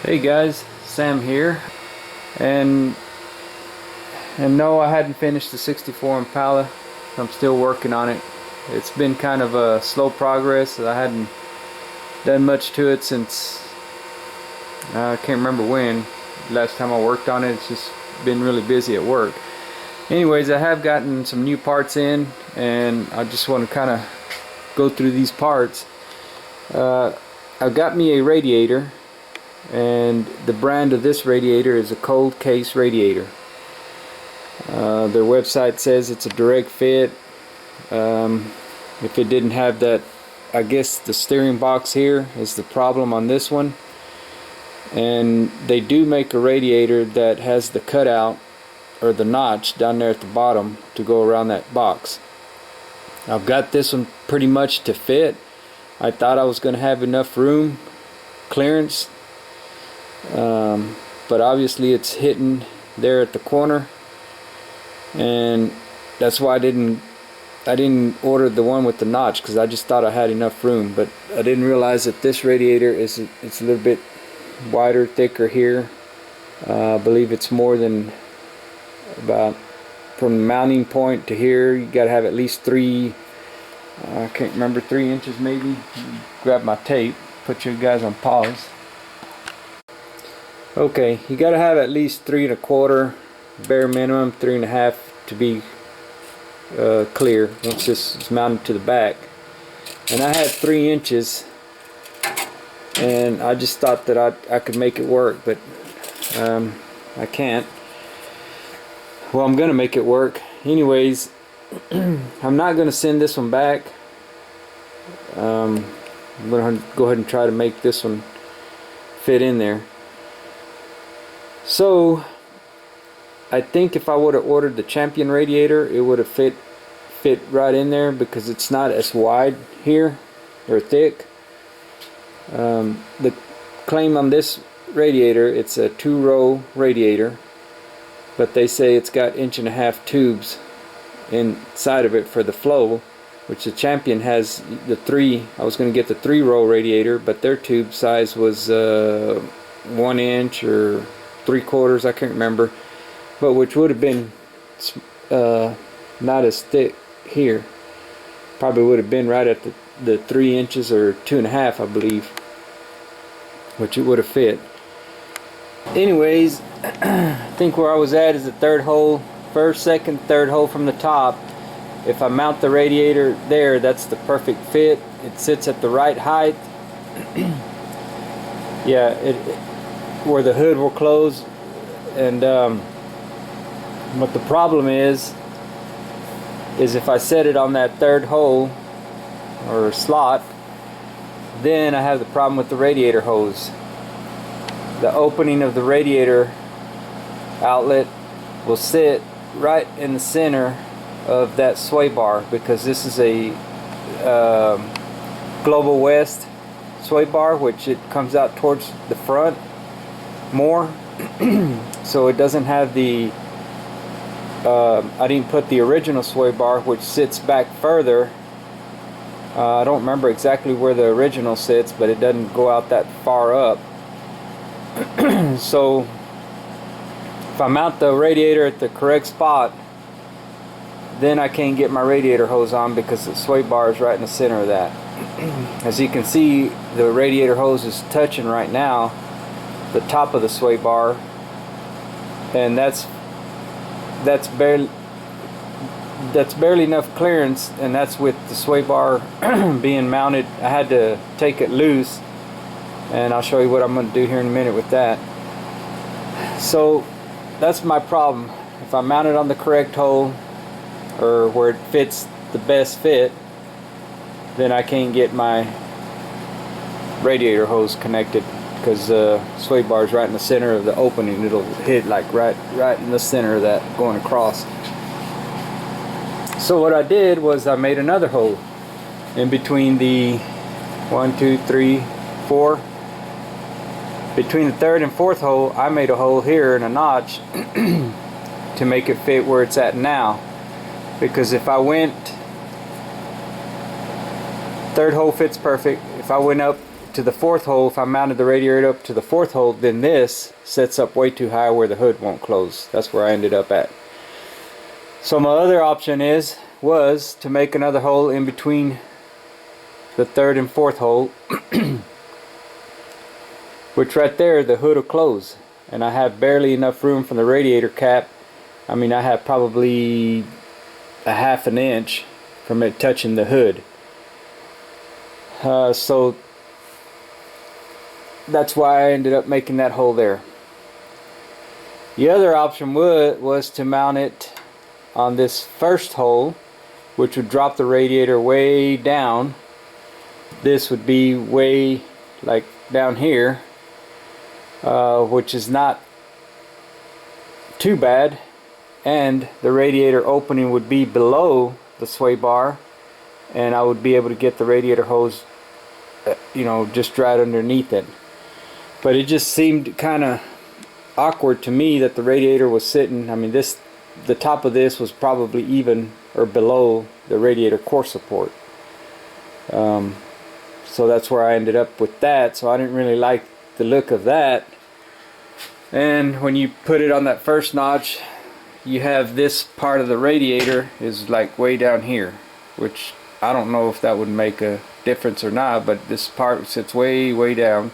Hey guys, Sam here, and no, I hadn't finished the 64 Impala. I'm still working on it. It's been kind of a slow progress. I hadn't done much to it since I can't remember when last time I worked on it. It's just been really busy at work. Anyways, I have gotten some new parts in, and I just want to kind of go through these parts. I've got me a radiator, and the brand of this radiator is a cold case radiator. Their website says it's a direct fit. If it didn't have that, I guess the steering box here is the problem on this one. And they do make a radiator that has the cutout or the notch down there at the bottom to go around that box. I've got this one pretty much to fit. I thought I was going to have enough room clearance, but obviously it's hitting there at the corner, and that's why I didn't order the one with the notch, because I just thought I had enough room. But I didn't realize that this radiator it's a little bit wider, thicker here. I believe it's more than about from the mounting point to here. You got to have at least 3. I can't remember, 3 inches maybe. Grab my tape. Put you guys on pause. Okay, you got to have at least 3 1/4, bare minimum 3 1/2 to be clear once this is mounted to the back. And I had 3 inches, and I just thought that I could make it work, but I can't. Well, I'm gonna make it work anyways. I'm not gonna send this one back. I'm gonna go ahead and try to make this one fit in there. So I think if I would have ordered the Champion radiator, it would have fit right in there, because it's not as wide here or thick. The claim on this radiator, it's a 2-row radiator, but they say it's got 1.5 inch tubes inside of it for the flow, which the Champion has the 3. I was going to get the 3-row radiator, but their tube size was 1 inch or 3/4, I can't remember, but which would have been not as thick here. Probably would have been right at the 3 inches or 2.5, I believe, which it would have fit. Anyways, I think where I was at is the 3rd hole, 1st, 2nd, 3rd hole from the top. If I mount the radiator there, that's the perfect fit. It sits at the right height. Yeah, where the hood will close. And but the problem is if I set it on that 3rd hole or slot, then I have the problem with the radiator hose. The opening of the radiator outlet will sit right in the center of that sway bar, because this is a Global West sway bar, which it comes out towards the front more. So it doesn't have the I didn't put the original sway bar, which sits back further. I don't remember exactly where the original sits, but it doesn't go out that far up. So if I mount the radiator at the correct spot, then I can't get my radiator hose on, because the sway bar is right in the center of that. As you can see, the radiator hose is touching right now the top of the sway bar, and that's barely enough clearance, and that's with the sway bar being mounted. I had to take it loose, and I'll show you what I'm going to do here in a minute with that. So that's my problem. If I mount it on the correct hole, or where it fits the best fit, then I can't get my radiator hose connected, because the sway bar is right in the center of the opening. It'll hit like right in the center of that going across. So what I did was I made another hole in between the 1, 2, 3, 4. Between the 3rd and 4th hole, I made a hole here and a notch to make it fit where it's at now. Because if I went, 3rd hole fits perfect. If I went up to the fourth hole, if I mounted the radiator up to the fourth hole, then this sets up way too high where the hood won't close. That's where I ended up at. So my other option was to make another hole in between the third and fourth hole, which right there the hood will close, and I have barely enough room from the radiator cap. I mean, I have probably a ½ an inch from it touching the hood. So that's why I ended up making that hole there. The other option was to mount it on this first hole, which would drop the radiator way down. This would be way like down here, which is not too bad, and the radiator opening would be below the sway bar, and I would be able to get the radiator hose, you know, just right underneath it. But it just seemed kind of awkward to me that the radiator was sitting, I mean, the top of this was probably even or below the radiator core support. So that's where I ended up with that. So I didn't really like the look of that. And when you put it on that first notch, you have this part of the radiator is like way down here, which I don't know if that would make a difference or not, but this part sits way down.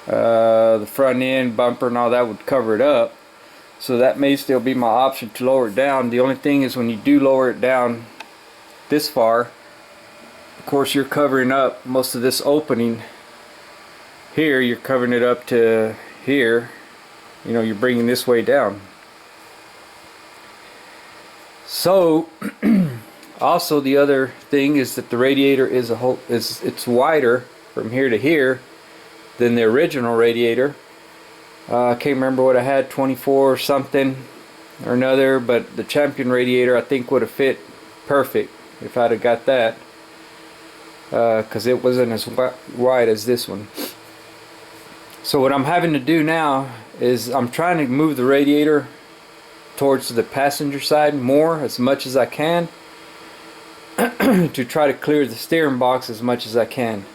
The front end bumper and all that would cover it up, so that may still be my option to lower it down. The only thing is, when you do lower it down this far, of course you're covering up most of this opening here. You're covering it up to here, you know, you're bringing this way down. So also the other thing is that the radiator is it's wider from here to here than the original radiator. I can't remember what I had, 24 or something or another, but the Champion radiator I think would have fit perfect if I'd have got that, because it wasn't as wide as this one. So what I'm having to do now is I'm trying to move the radiator towards the passenger side more, as much as I can, to try to clear the steering box as much as I can.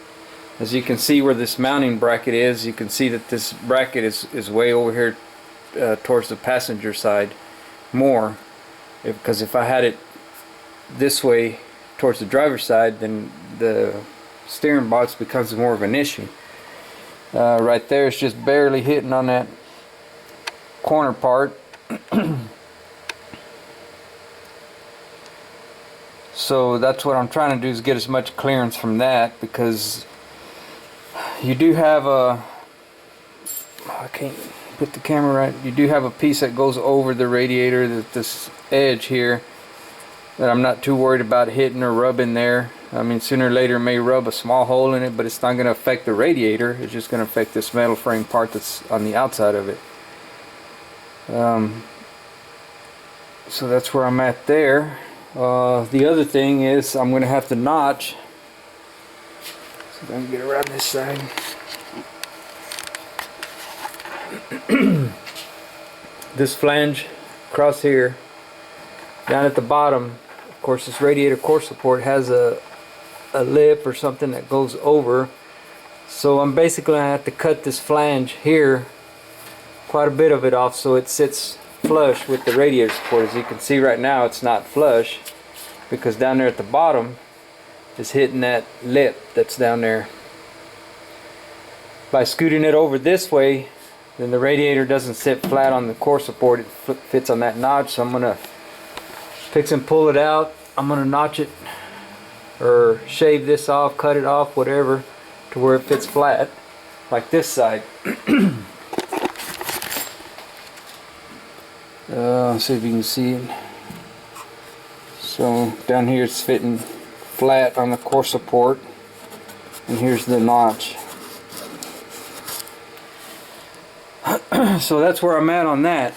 As you can see where this mounting bracket is, you can see that this bracket is way over here towards the passenger side more, because if I had it this way towards the driver's side, then the steering box becomes more of an issue. Right there, it's just barely hitting on that corner part. So that's what I'm trying to do, is get as much clearance from that, because you do have a, I can't put the camera right, you do have a piece that goes over the radiator, this edge here, that I'm not too worried about hitting or rubbing there. I mean, sooner or later it may rub a small hole in it, but it's not going to affect the radiator. It's just going to affect this metal frame part that's on the outside of it. So that's where I'm at there. The other thing is I'm going to have to notch. So if I can get around this side. This flange across here, down at the bottom, of course this radiator core support has a lip or something that goes over. So I'm basically going to have to cut this flange here, quite a bit of it off, so it sits flush with the radiator support. As you can see right now, it's not flush, because down there at the bottom is hitting that lip that's down there. By scooting it over this way, then the radiator doesn't sit flat on the core support, it fits on that notch. So I'm going to fix and pull it out. I'm going to notch it, or shave this off, cut it off, whatever, to where it fits flat, like this side. Let's see if you can see it. So down here it's fitting flat on the core support, and here's the notch. So that's where I'm at on that.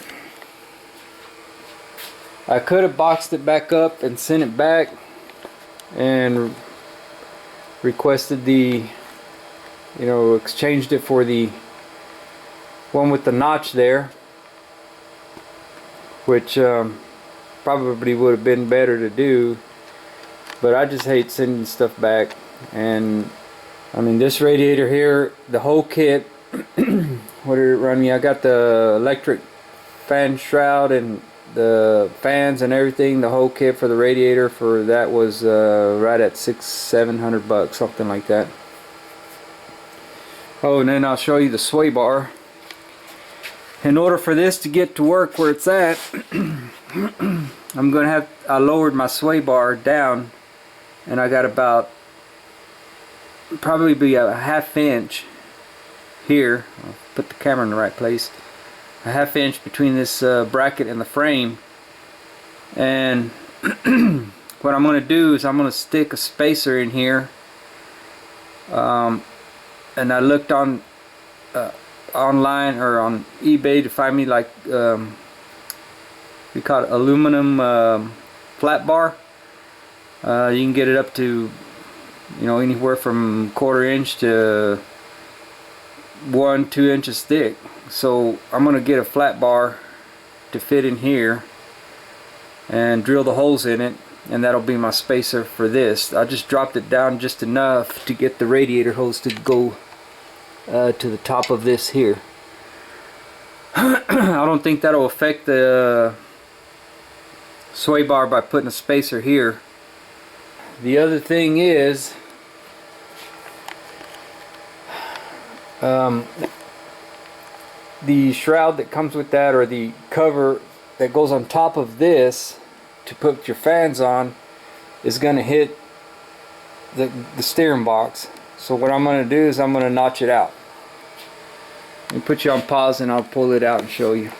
I could have boxed it back up and sent it back and requested the, you know, exchanged it for the one with the notch there, which probably would have been better to do, but I just hate sending stuff back, and I mean, this radiator here, the whole kit, what did it run me? I got the electric fan shroud and the fans and everything, the whole kit for the radiator, for that was right at $600-700, something like that. Oh, and then I'll show you the sway bar. In order for this to get to work where it's at, I lowered my sway bar down, and I got about probably be a 1/2 inch here. I'll put the camera in the right place. A 1/2 inch between this bracket and the frame. And what I'm going to do is I'm going to stick a spacer in here. And I looked on online or on eBay to find me like we call it aluminum flat bar. You can get it up to, you know, anywhere from 1/4 inch to 1-2 inches thick. So I'm gonna get a flat bar to fit in here and drill the holes in it, and that'll be my spacer for this. I just dropped it down just enough to get the radiator hose to go to the top of this here. I don't think that'll affect the sway bar by putting a spacer here. The other thing is the shroud that comes with that, or the cover that goes on top of this to put your fans on, is going to hit the steering box. So what I'm going to do is I'm going to notch it out. Let me put you on pause and I'll pull it out and show you.